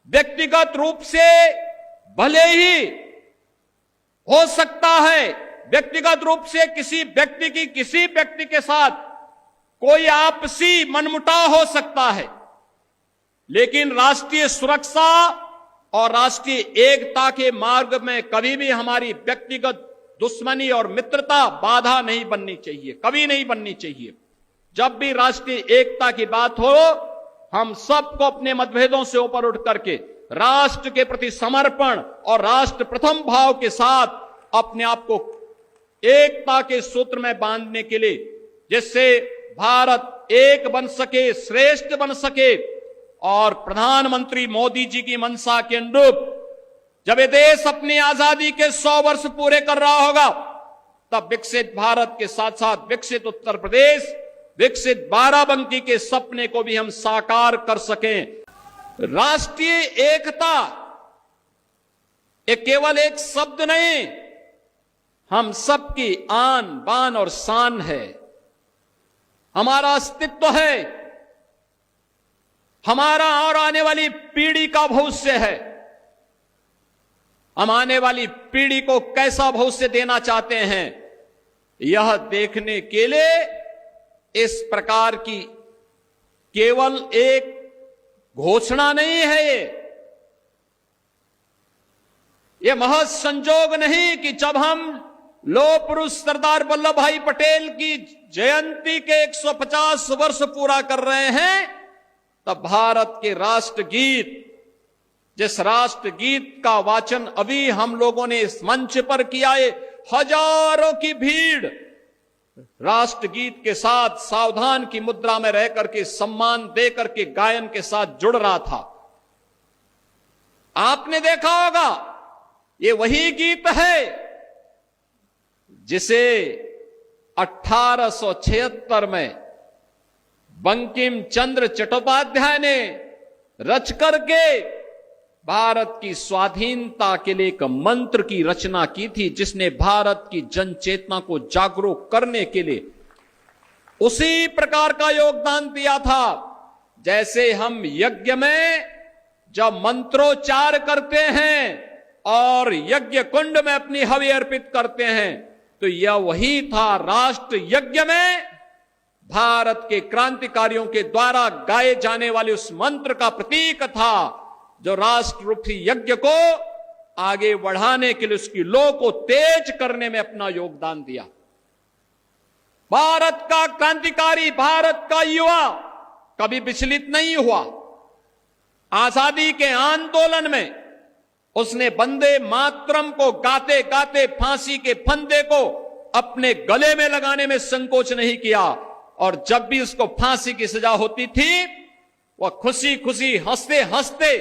व्यक्तिगत रूप से भले ही हो सकता है, व्यक्तिगत रूप से किसी व्यक्ति के साथ कोई आपसी मनमुटाव हो सकता है, लेकिन राष्ट्रीय सुरक्षा और राष्ट्रीय एकता के मार्ग में कभी भी हमारी व्यक्तिगत दुश्मनी और मित्रता बाधा नहीं बननी चाहिए, कभी नहीं बननी चाहिए। जब भी राष्ट्रीय एकता की बात हो, हम सबको अपने मतभेदों से ऊपर उठ करके राष्ट्र के प्रति समर्पण और राष्ट्र प्रथम भाव के साथ अपने आप को एकता के सूत्र में बांधने के लिए, जिससे भारत एक बन सके, श्रेष्ठ बन सके। और प्रधानमंत्री मोदी जी की मंशा के अनुरूप जब ये देश अपनी आजादी के 100 वर्ष पूरे कर रहा होगा, तब विकसित भारत के साथ साथ विकसित उत्तर प्रदेश, विकसित बाराबंकी के सपने को भी हम साकार कर सकें। राष्ट्रीय एकता ये केवल एक शब्द नहीं, हम सबकी आन बान और शान है, हमारा अस्तित्व है, हमारा और आने वाली पीढ़ी का भविष्य है। हम आने वाली पीढ़ी को कैसा भविष्य देना चाहते हैं, यह देखने के लिए इस प्रकार की केवल एक घोषणा नहीं है, ये महज संजोग नहीं कि जब हम लौह पुरुष सरदार वल्लभ भाई पटेल की जयंती के 150 वर्ष पूरा कर रहे हैं, तब भारत के राष्ट्रगीत, जिस राष्ट्रगीत का वाचन अभी हम लोगों ने इस मंच पर किया है, हजारों की भीड़ राष्ट्रगीत के साथ सावधान की मुद्रा में रह करके सम्मान दे करके गायन के साथ जुड़ रहा था। आपने देखा होगा, ये वही गीत है जिसे 1876 में बंकिम चंद्र चट्टोपाध्याय ने रच करके भारत की स्वाधीनता के लिए एक मंत्र की रचना की थी, जिसने भारत की जन चेतना को जागरूक करने के लिए उसी प्रकार का योगदान दिया था। जैसे हम यज्ञ में जब मंत्रोच्चार करते हैं और यज्ञ कुंड में अपनी हवि अर्पित करते हैं, तो यह वही था, राष्ट्र यज्ञ में भारत के क्रांतिकारियों के द्वारा गाए जाने वाले उस मंत्र का प्रतीक था, जो राष्ट्र रूपी यज्ञ को आगे बढ़ाने के लिए, उसकी लौ को तेज करने में अपना योगदान दिया। भारत का क्रांतिकारी, भारत का युवा कभी विचलित नहीं हुआ। आजादी के आंदोलन में उसने वंदे मातरम को गाते गाते फांसी के फंदे को अपने गले में लगाने में संकोच नहीं किया, और जब भी उसको फांसी की सजा होती थी, वह खुशी खुशी हंसते हंसते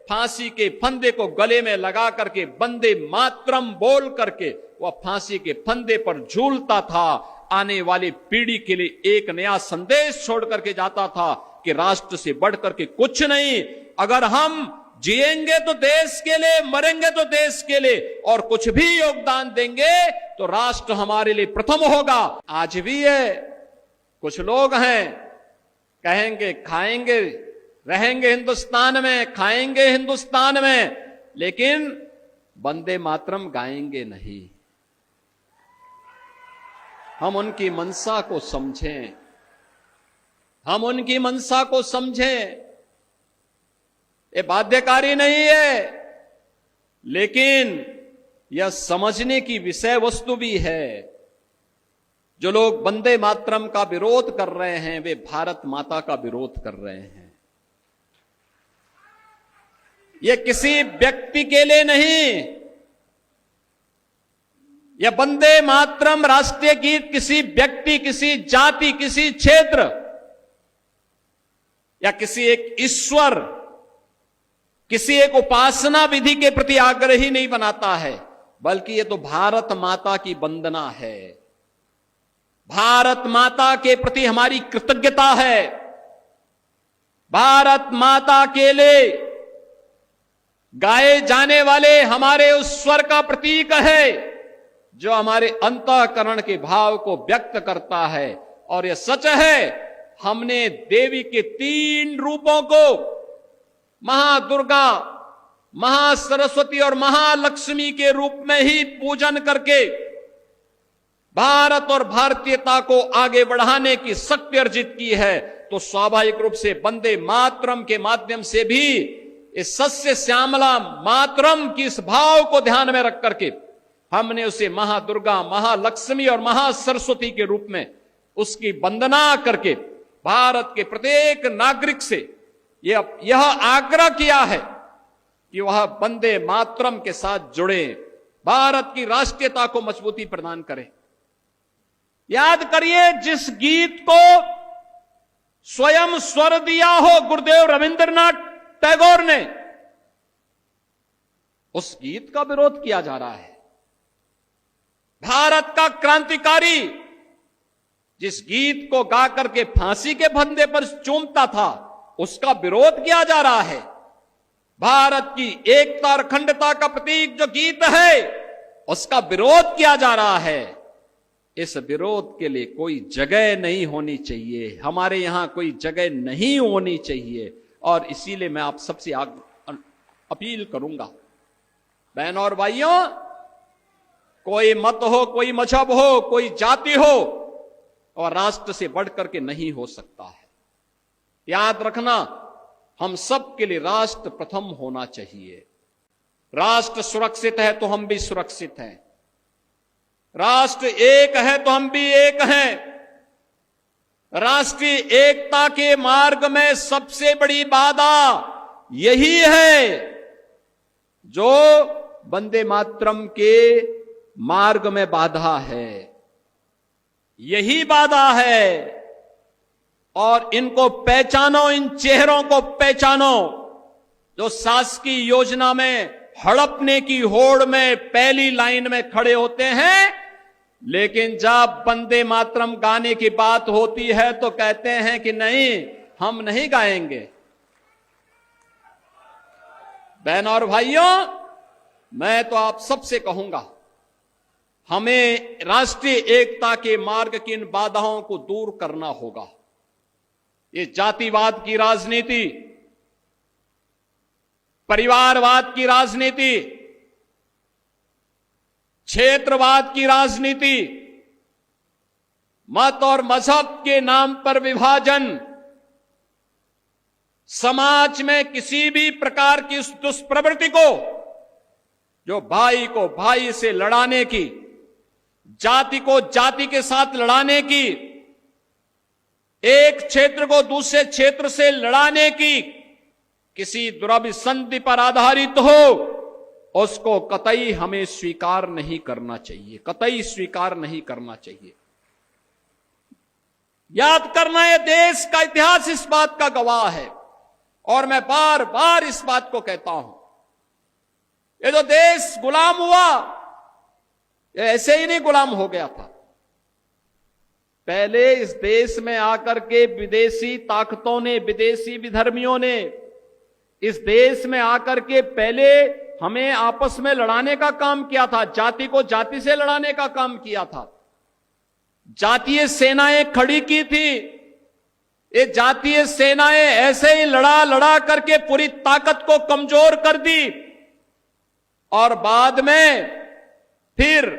फांसी के फंदे को गले में लगा करके वंदे मातरम बोल करके वह फांसी के फंदे पर झूलता था। आने वाली पीढ़ी के लिए एक नया संदेश छोड़ करके जाता था कि राष्ट्र से बढ़ करके कुछ नहीं। अगर हम जिएंगे तो देश के लिए, मरेंगे तो देश के लिए, और कुछ भी योगदान देंगे तो राष्ट्र हमारे लिए प्रथम होगा। आज भी है, कुछ लोग हैं कहेंगे खाएंगे रहेंगे हिंदुस्तान में, खाएंगे हिंदुस्तान में, लेकिन वंदे मातरम गाएंगे नहीं। हम उनकी मंशा को समझें, हम उनकी मंशा को समझें। ये बाध्यकारी नहीं है, लेकिन यह समझने की विषय वस्तु भी है। जो लोग वंदे मातरम का विरोध कर रहे हैं, वे भारत माता का विरोध कर रहे हैं। यह किसी व्यक्ति के लिए नहीं, यह वंदे मातरम राष्ट्रीय गीत किसी व्यक्ति, किसी जाति, किसी क्षेत्र या किसी एक ईश्वर, किसी एक उपासना विधि के प्रति आग्रही नहीं बनाता है, बल्कि यह तो भारत माता की वंदना है। भारत माता के प्रति हमारी कृतज्ञता है। भारत माता के लिए गाए जाने वाले हमारे उस स्वर का प्रतीक है, जो हमारे अंतःकरण के भाव को व्यक्त करता है। और यह सच है, हमने देवी के 3 रूपों को महादुर्गा, महासरस्वती और महालक्ष्मी के रूप में ही पूजन करके भारत और भारतीयता को आगे बढ़ाने की शक्ति अर्जित की है, तो स्वाभाविक रूप से वंदे मातरम के माध्यम से भी इस सस्य श्यामला मातरम की इस भाव को ध्यान में रख करके हमने उसे महादुर्गा, महालक्ष्मी और महासरस्वती के रूप में उसकी वंदना करके भारत के प्रत्येक नागरिक से यह आग्रह किया है कि वह वंदे मातरम के साथ जुड़े, भारत की राष्ट्रीयता को मजबूती प्रदान करें। याद करिए, जिस गीत को स्वयं स्वर दिया हो गुरुदेव रविंद्रनाथ टैगोर ने, उस गीत का विरोध किया जा रहा है। भारत का क्रांतिकारी जिस गीत को गा करके फांसी के फंदे पर चूमता था, उसका विरोध किया जा रहा है। भारत की एकता और अखंडता का प्रतीक जो गीत है, उसका विरोध किया जा रहा है। इस विरोध के लिए कोई जगह नहीं होनी चाहिए, हमारे यहां कोई जगह नहीं होनी चाहिए। और इसीलिए मैं आप सबसे अपील करूंगा, बहनों और भाइयों, कोई मत हो, कोई मजहब हो, कोई जाति हो, और राष्ट्र से बढ़ करके नहीं हो सकता है। याद रखना, हम सब के लिए राष्ट्र प्रथम होना चाहिए। राष्ट्र सुरक्षित है तो हम भी सुरक्षित हैं, राष्ट्र एक है तो हम भी एक हैं। राष्ट्रीय एकता के मार्ग में सबसे बड़ी बाधा यही है जो वंदे मातरम के मार्ग में बाधा है, यही बाधा है। और इनको पहचानो, इन चेहरों को पहचानो जो शासकीय योजना में हड़पने की होड़ में पहली लाइन में खड़े होते हैं, लेकिन जब वंदे मातरम गाने की बात होती है तो कहते हैं कि नहीं, हम नहीं गाएंगे। बहनों और भाइयों, मैं तो आप सबसे कहूंगा, हमें राष्ट्रीय एकता के मार्ग की इन बाधाओं को दूर करना होगा। ये जातिवाद की राजनीति, परिवारवाद की राजनीति, क्षेत्रवाद की राजनीति, मत और मजहब के नाम पर विभाजन, समाज में किसी भी प्रकार की उस दुष्प्रवृत्ति को जो भाई को भाई से लड़ाने की, जाति को जाति के साथ लड़ाने की, एक क्षेत्र को दूसरे क्षेत्र से लड़ाने की, किसी दुराभिसंधि पर आधारित हो, उसको कतई हमें स्वीकार नहीं करना चाहिए, कतई स्वीकार नहीं करना चाहिए। याद करना, यह देश का इतिहास इस बात का गवाह है, और मैं बार बार इस बात को कहता हूं, ये जो देश गुलाम हुआ, ये ऐसे ही नहीं गुलाम हो गया था। पहले इस देश में आकर के विदेशी ताकतों ने, विदेशी विधर्मियों ने इस देश में आकर के पहले हमें आपस में लड़ाने का काम किया था, जाति को जाति से लड़ाने का काम किया था। जातीय सेनाएं खड़ी की थी, ये जातीय सेनाएं ऐसे ही लड़ा लड़ा करके पूरी ताकत को कमजोर कर दी, और बाद में फिर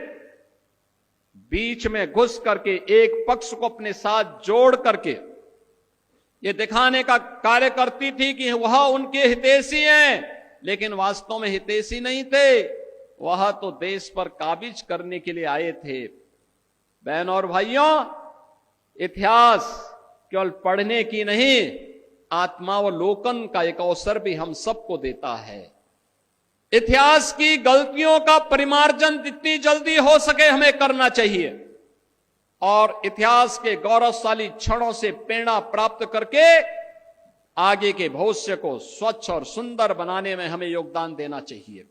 बीच में घुस करके एक पक्ष को अपने साथ जोड़ करके ये दिखाने का कार्य करती थी कि वह उनके हितैषी हैं, लेकिन वास्तव में हितैषी नहीं थे, वह तो देश पर काबिज करने के लिए आए थे। बहनों और भाइयों, इतिहास केवल पढ़ने की नहीं, आत्मावलोकन का एक अवसर भी हम सबको देता है। इतिहास की गलतियों का परिमार्जन जितनी जल्दी हो सके हमें करना चाहिए, और इतिहास के गौरवशाली क्षणों से प्रेरणा प्राप्त करके आगे के भविष्य को स्वच्छ और सुंदर बनाने में हमें योगदान देना चाहिए।